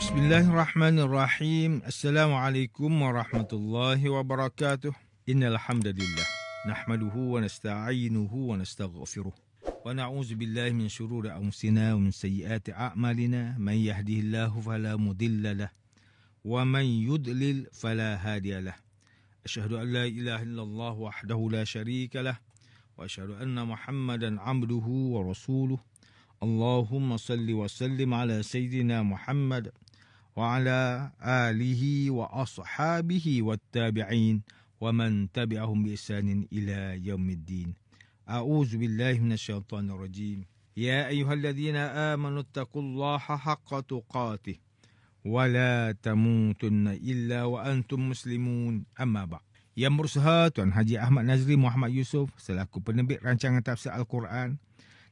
Bismillahirrahmanirrahim. Assalamualaikum warahmatullahi wabarakatuh. Innal hamdalillah nahmaduhu wa nasta'inuhu wa nastaghfiruh. Wa na'udzu billahi min shururi anfusina wa min sayyiati a'malina. Man yahdihillahu fala mudilla lahu wa man yudlil fala hadiya lahu. Asyhadu an la ilaha illallah wahdahu la syarika lah wa asyhadu anna Muhammadan 'abduhu wa rasuluh. Allahumma salli wa sallim ala sayyidina Muhammad wa ala alihi wa ashabihi wattabi'in wa man tabi'ahum bi ihsanin ila yaumiddin. A'udzu billahi minasyaitonir rajim. Ya ayyuhalladzina amanu taqullaha haqqa tuqatih wa la tamutunna illa wa antum muslimun. Amma ba'd. Yang berusaha Tuan Haji Ahmad Nazri Muhammad Yusof selaku penerbit rancangan tafsir Al-Quran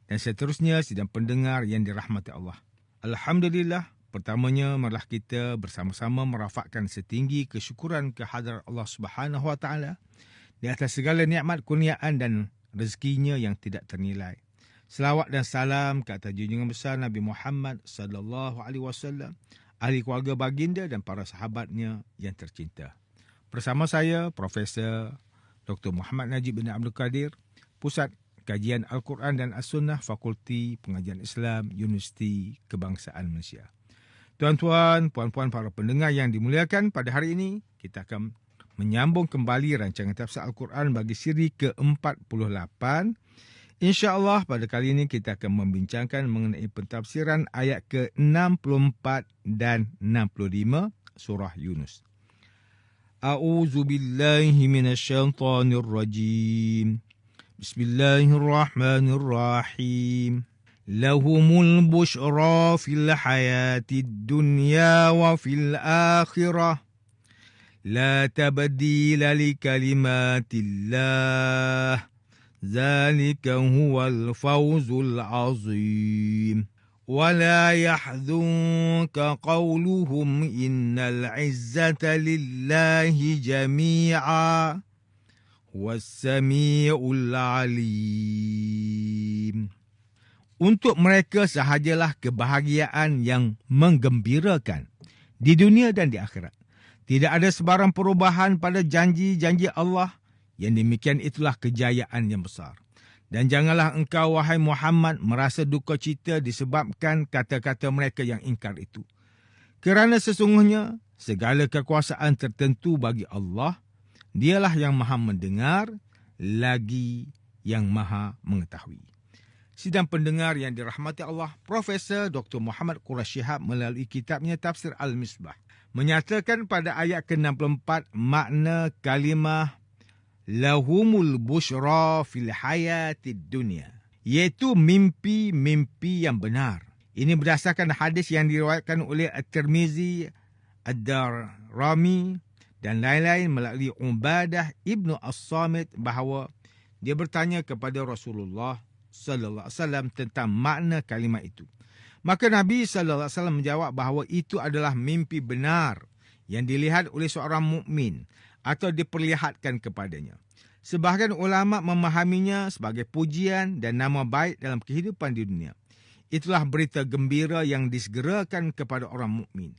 dan seterusnya sidang pendengar yang dirahmati Allah. Alhamdulillah, pertamanya marilah kita bersama-sama merafakkan setinggi kesyukuran kehadrat Allah Subhanahu Wa Taala di atas segala nikmat kurniaan dan rezekinya yang tidak ternilai. Selawat dan salam ke atas junjungan besar Nabi Muhammad sallallahu alaihi wasallam, ahli keluarga baginda dan para sahabatnya yang tercinta. Bersama saya Profesor Dr. Muhammad Najib bin Abdul Qadir, Pusat Kajian Al-Quran dan As-Sunnah, Fakulti Pengajian Islam, Universiti Kebangsaan Malaysia. Tuan-tuan, puan-puan para pendengar yang dimuliakan, pada hari ini kita akan menyambung kembali rancangan tafsir Al-Quran bagi siri ke-48. InsyaAllah pada kali ini kita akan membincangkan mengenai pentafsiran ayat ke-64 dan 65 surah Yunus. A'udzu billahi minasyaitonir rajim. Bismillahirrahmanirrahim. Lahumul busyra fil hayatid dunya wa fil akhirah. La tabdila li kalimatillah. Zalika huwal fawzul azim. ولا يحزنك قولهم إن العزة لله جميعا هو السميع العليم. Untuk mereka sahajalah kebahagiaan yang menggembirakan di dunia dan di akhirat. Tidak ada sebarang perubahan pada janji-janji Allah. Yang demikian itulah kejayaan yang besar. Dan janganlah engkau, wahai Muhammad, merasa duka cita disebabkan kata-kata mereka yang ingkar itu. Kerana sesungguhnya segala kekuasaan tertentu bagi Allah. Dialah yang maha mendengar, lagi yang maha mengetahui. Sidang pendengar yang dirahmati Allah, Profesor Dr. Muhammad Quraish Shihab melalui kitabnya Tafsir Al-Misbah menyatakan pada ayat ke-64 makna kalimah lahumul busyra fil hayatid dunya, iaitu mimpi-mimpi yang benar. Ini berdasarkan hadis yang diriwayatkan oleh At-Tirmizi, Ad-Darimi dan lain-lain melalui Ubadah ibnu As-Samit bahawa dia bertanya kepada Rasulullah sallallahu alaihi wasallam tentang makna kalimah itu. Maka Nabi sallallahu alaihi wasallam menjawab bahawa itu adalah mimpi benar yang dilihat oleh seorang mukmin atau diperlihatkan kepadanya. Sebahagian ulama memahaminya sebagai pujian dan nama baik dalam kehidupan di dunia. Itulah berita gembira yang disegerakan kepada orang mukmin.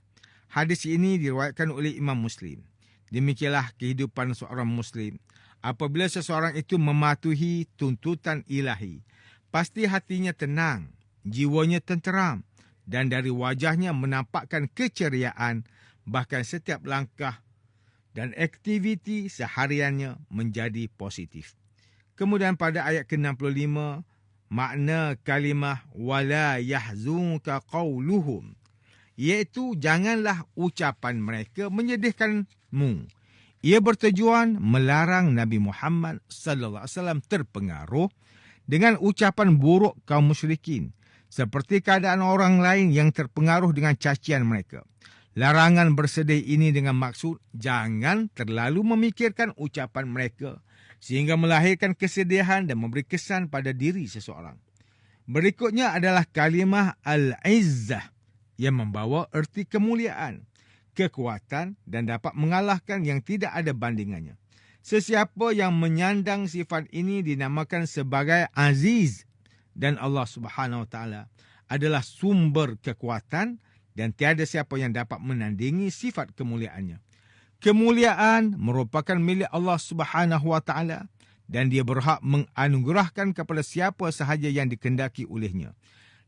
Hadis ini diriwayatkan oleh Imam Muslim. Demikianlah kehidupan seorang Muslim. Apabila seseorang itu mematuhi tuntutan ilahi, pasti hatinya tenang, jiwanya tenteram dan dari wajahnya menampakkan keceriaan, bahkan setiap langkah dan aktiviti sehariannya menjadi positif. Kemudian pada ayat ke-65, makna kalimah wala yahzunka qawluhum, iaitu janganlah ucapan mereka menyedihkanmu. Ia bertujuan melarang Nabi Muhammad sallallahu alaihi wasallam terpengaruh dengan ucapan buruk kaum musyrikin, seperti keadaan orang lain yang terpengaruh dengan cacian mereka. Larangan bersedih ini dengan maksud jangan terlalu memikirkan ucapan mereka sehingga melahirkan kesedihan dan memberi kesan pada diri seseorang. Berikutnya adalah kalimah al-izzah yang membawa erti kemuliaan, kekuatan dan dapat mengalahkan yang tidak ada bandingannya. Sesiapa yang menyandang sifat ini dinamakan sebagai aziz dan Allah Subhanahu Wa Taala adalah sumber kekuatan dan tiada siapa yang dapat menandingi sifat kemuliaannya. Kemuliaan merupakan milik Allah Subhanahu wa taala dan dia berhak menganugerahkan kepada siapa sahaja yang dikehendaki olehnya.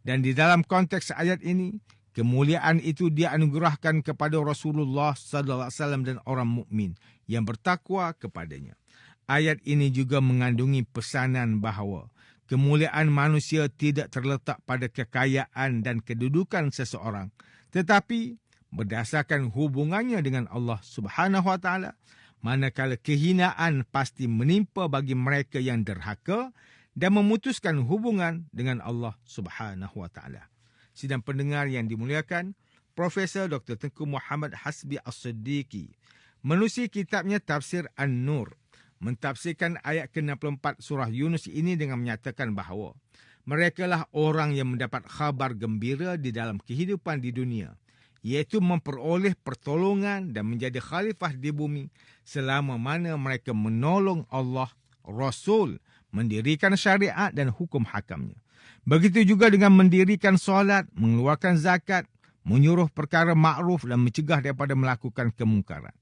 Dan di dalam konteks ayat ini, kemuliaan itu dia anugerahkan kepada Rasulullah sallallahu alaihi wasallam dan orang mukmin yang bertakwa kepadanya. Ayat ini juga mengandungi pesanan bahawa kemuliaan manusia tidak terletak pada kekayaan dan kedudukan seseorang, tetapi berdasarkan hubungannya dengan Allah Subhanahu wa taala, manakala kehinaan pasti menimpa bagi mereka yang derhaka dan memutuskan hubungan dengan Allah Subhanahu wa taala. Sidang pendengar yang dimuliakan, Profesor Dr. Tengku Muhammad Hasbi As-Siddiqi menerusi kitabnya Tafsir An-Nur mentafsirkan ayat ke-64 surah Yunus ini dengan menyatakan bahawa merekalah orang yang mendapat khabar gembira di dalam kehidupan di dunia, iaitu memperoleh pertolongan dan menjadi khalifah di bumi selama mana mereka menolong Allah, Rasul, mendirikan syariat dan hukum hakamnya. Begitu juga dengan mendirikan solat, mengeluarkan zakat, menyuruh perkara makruf dan mencegah daripada melakukan kemungkaran.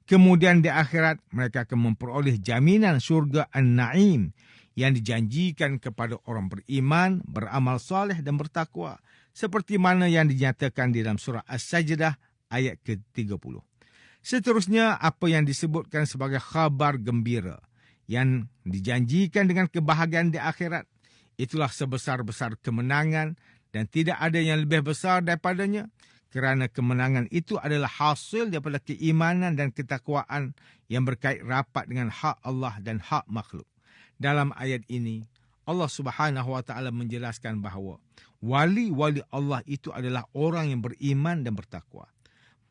Kemudian di akhirat, mereka akan memperoleh jaminan syurga An-Na'im yang dijanjikan kepada orang beriman, beramal soleh dan bertakwa, seperti mana yang dinyatakan di dalam surah As-Sajdah ayat ke-30. Seterusnya, apa yang disebutkan sebagai khabar gembira yang dijanjikan dengan kebahagiaan di akhirat, itulah sebesar-besar kemenangan dan tidak ada yang lebih besar daripadanya, kerana kemenangan itu adalah hasil daripada keimanan dan ketakwaan yang berkait rapat dengan hak Allah dan hak makhluk. Dalam ayat ini, Allah Subhanahu wa taala menjelaskan bahawa wali-wali Allah itu adalah orang yang beriman dan bertakwa.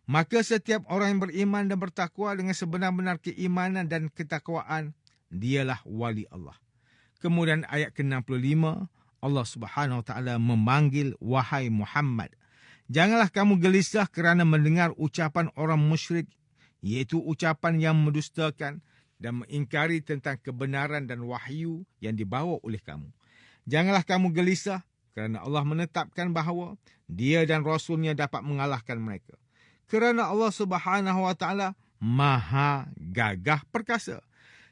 Maka setiap orang yang beriman dan bertakwa dengan sebenar-benar keimanan dan ketakwaan, dialah wali Allah. Kemudian ayat ke-65, Allah Subhanahu wa taala memanggil, wahai Muhammad, janganlah kamu gelisah kerana mendengar ucapan orang musyrik, iaitu ucapan yang mendustakan dan mengingkari tentang kebenaran dan wahyu yang dibawa oleh kamu. Janganlah kamu gelisah kerana Allah menetapkan bahawa Dia dan Rasulnya dapat mengalahkan mereka. Kerana Allah Subhanahu wa taala maha gagah perkasa.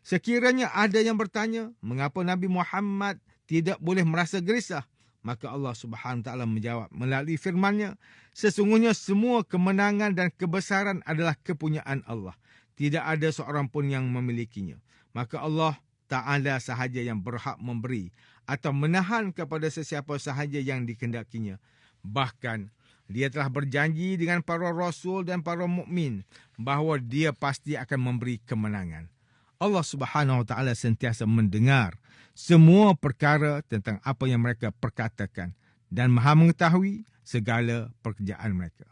Sekiranya ada yang bertanya, mengapa Nabi Muhammad tidak boleh merasa gelisah? Maka Allah Subhanahu wa taala menjawab melalui firman-Nya, sesungguhnya semua kemenangan dan kebesaran adalah kepunyaan Allah. Tidak ada seorang pun yang memilikinya. Maka Allah Ta'ala sahaja yang berhak memberi atau menahan kepada sesiapa sahaja yang dikehendakinya. Bahkan Dia telah berjanji dengan para rasul dan para mukmin bahawa Dia pasti akan memberi kemenangan. Allah Subhanahu wa taala sentiasa mendengar semua perkara tentang apa yang mereka perkatakan dan maha mengetahui segala pekerjaan mereka.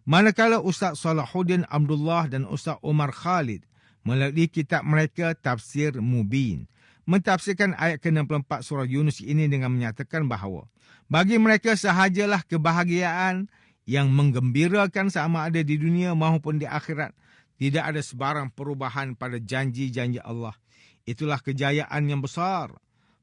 Manakala Ustaz Salahuddin Abdullah dan Ustaz Umar Khalid melalui kitab mereka Tafsir Mubin mentafsirkan ayat ke-64 surah Yunus ini dengan menyatakan bahawa bagi mereka sahajalah kebahagiaan yang menggembirakan sama ada di dunia maupun di akhirat. Tidak ada sebarang perubahan pada janji-janji Allah. Itulah kejayaan yang besar.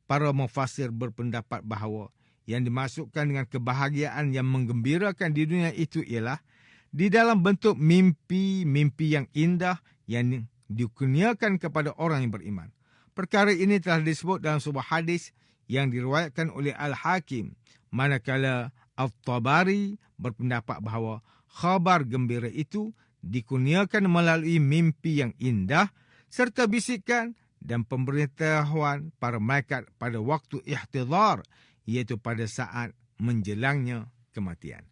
Para mufassir berpendapat bahawa yang dimasukkan dengan kebahagiaan yang menggembirakan di dunia itu ialah di dalam bentuk mimpi-mimpi yang indah yang dikurniakan kepada orang yang beriman. Perkara ini telah disebut dalam sebuah hadis yang diriwayatkan oleh Al-Hakim, manakala Al-Tabari berpendapat bahawa khabar gembira itu dikurniakan melalui mimpi yang indah serta bisikan dan pemberitahuan para malaikat pada waktu ihtidhar, iaitu pada saat menjelangnya kematian.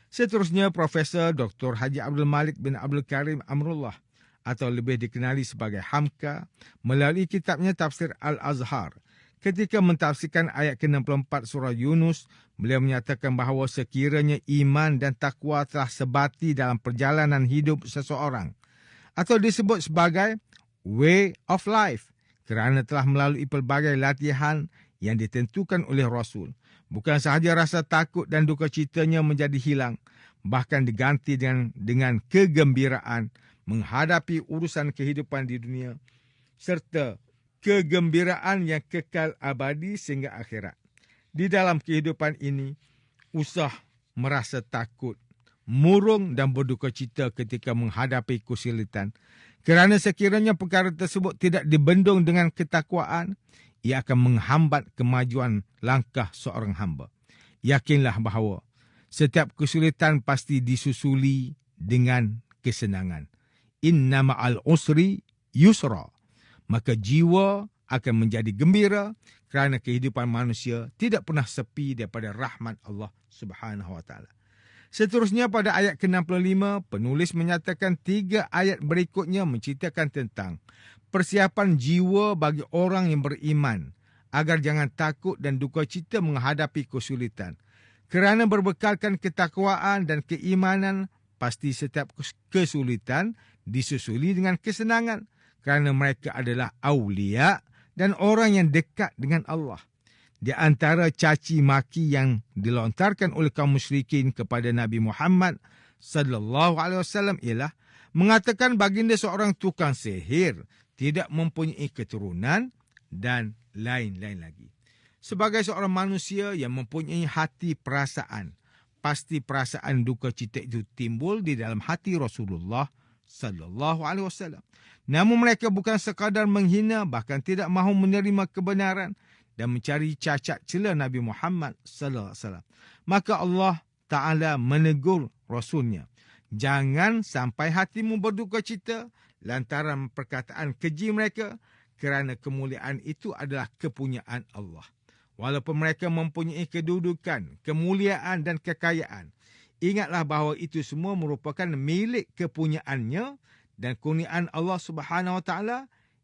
Seterusnya, Profesor Dr. Haji Abdul Malik bin Abdul Karim Amrullah atau lebih dikenali sebagai Hamka melalui kitabnya Tafsir Al-Azhar, ketika mentafsirkan ayat ke-64 surah Yunus, beliau menyatakan bahawa sekiranya iman dan takwa telah sebati dalam perjalanan hidup seseorang atau disebut sebagai way of life kerana telah melalui pelbagai latihan yang ditentukan oleh Rasul, bukan sahaja rasa takut dan duka citanya menjadi hilang, bahkan diganti dengan kegembiraan menghadapi urusan kehidupan di dunia serta kegembiraan yang kekal abadi sehingga akhirat. Di dalam kehidupan ini, usah merasa takut, murung dan berduka cita ketika menghadapi kesulitan. Kerana sekiranya perkara tersebut tidak dibendung dengan ketakwaan, ia akan menghambat kemajuan langkah seorang hamba. Yakinlah bahawa setiap kesulitan pasti disusuli dengan kesenangan. Inna ma'al usri yusra. Maka jiwa akan menjadi gembira kerana kehidupan manusia tidak pernah sepi daripada rahmat Allah Subhanahu Wa Taala. Seterusnya pada ayat ke-65, penulis menyatakan 3 ayat berikutnya menceritakan tentang persiapan jiwa bagi orang yang beriman agar jangan takut dan duka cita menghadapi kesulitan. Kerana berbekalkan ketakwaan dan keimanan, pasti setiap kesulitan disusuli dengan kesenangan kerana mereka adalah awliya dan orang yang dekat dengan Allah. Di antara caci maki yang dilontarkan oleh kaum musyrikin kepada Nabi Muhammad sallallahu alaihi wasallam ialah mengatakan baginda seorang tukang sihir, tidak mempunyai keturunan dan lain-lain lagi. Sebagai seorang manusia yang mempunyai hati perasaan, pasti perasaan duka cita itu timbul di dalam hati Rasulullah sallallahu alaihi wasallam. Namun mereka bukan sekadar menghina, bahkan tidak mahu menerima kebenaran dan mencari cacat celah Nabi Muhammad sallallahu alaihi wasallam. Maka Allah Ta'ala menegur Rasulnya, jangan sampai hatimu berduka cita lantaran perkataan keji mereka, kerana kemuliaan itu adalah kepunyaan Allah. Walaupun mereka mempunyai kedudukan, kemuliaan dan kekayaan, ingatlah bahawa itu semua merupakan milik kepunyaannya dan kurniaan Allah Subhanahu Wa Taala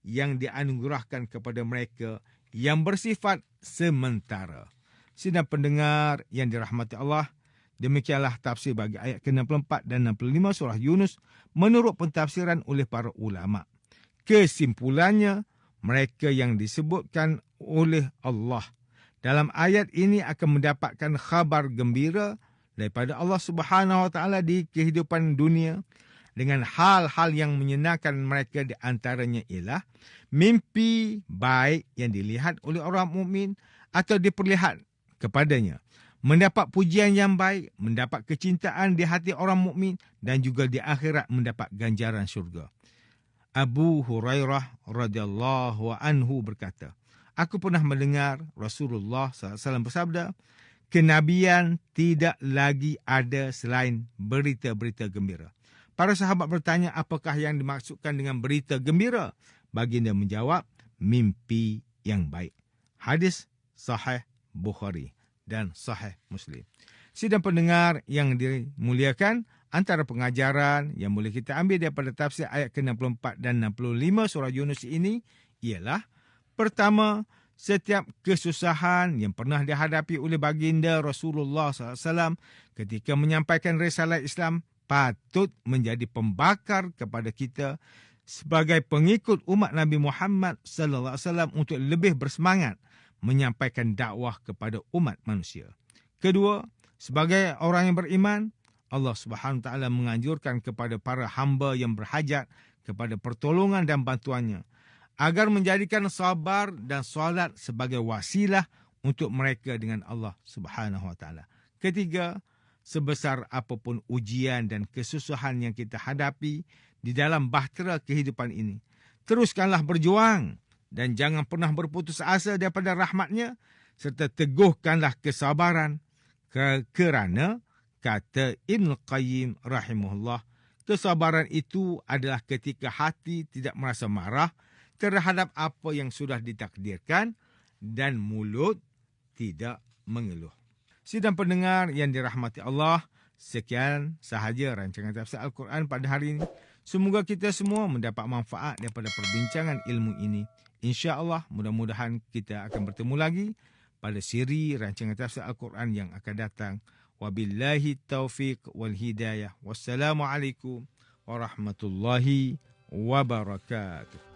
yang dianugerahkan kepada mereka yang bersifat sementara. Sidang pendengar yang dirahmati Allah, demikianlah tafsir bagi ayat ke-64 dan 65 surah Yunus menurut pentafsiran oleh para ulama. Kesimpulannya, mereka yang disebutkan oleh Allah dalam ayat ini akan mendapatkan khabar gembira daripada Allah Subhanahu Wa Taala di kehidupan dunia dengan hal-hal yang menyenangkan mereka. Di antaranya ialah mimpi baik yang dilihat oleh orang mukmin atau diperlihat kepadanya, mendapat pujian yang baik, mendapat kecintaan di hati orang mukmin dan juga di akhirat mendapat ganjaran syurga. Abu Hurairah radhiyallahu anhu berkata, aku pernah mendengar Rasulullah SAW bersabda, kenabian tidak lagi ada selain berita-berita gembira. Para sahabat bertanya, apakah yang dimaksudkan dengan berita gembira? Baginda menjawab, mimpi yang baik. Hadis Sahih Bukhari dan Sahih Muslim. Sidang pendengar yang dimuliakan, antara pengajaran yang boleh kita ambil daripada tafsir ayat ke-64 dan 65 surah Yunus ini ialah, pertama, setiap kesusahan yang pernah dihadapi oleh baginda Rasulullah SAW ketika menyampaikan risalah Islam patut menjadi pembakar kepada kita sebagai pengikut umat Nabi Muhammad SAW untuk lebih bersemangat menyampaikan dakwah kepada umat manusia. Kedua, sebagai orang yang beriman, Allah Subhanahu Wa Taala menganjurkan kepada para hamba yang berhajat kepada pertolongan dan bantuannya agar menjadikan sabar dan solat sebagai wasilah untuk mereka dengan Allah Subhanahu Wa Taala. Ketiga, sebesar apapun ujian dan kesusahan yang kita hadapi di dalam bahtera kehidupan ini, teruskanlah berjuang dan jangan pernah berputus asa daripada rahmat-Nya, serta teguhkanlah kesabaran kerana kata Ibn Qayyim rahimahullah, kesabaran itu adalah ketika hati tidak merasa marah terhadap apa yang sudah ditakdirkan dan mulut tidak mengeluh. Sidang pendengar yang dirahmati Allah, sekian sahaja rancangan tafsir Al-Quran pada hari ini. Semoga kita semua mendapat manfaat daripada perbincangan ilmu ini. InsyaAllah, mudah-mudahan kita akan bertemu lagi pada siri rancangan tafsir Al-Quran yang akan datang. Wabillahi taufiq wal hidayah. Wassalamualaikum warahmatullahi wabarakatuh.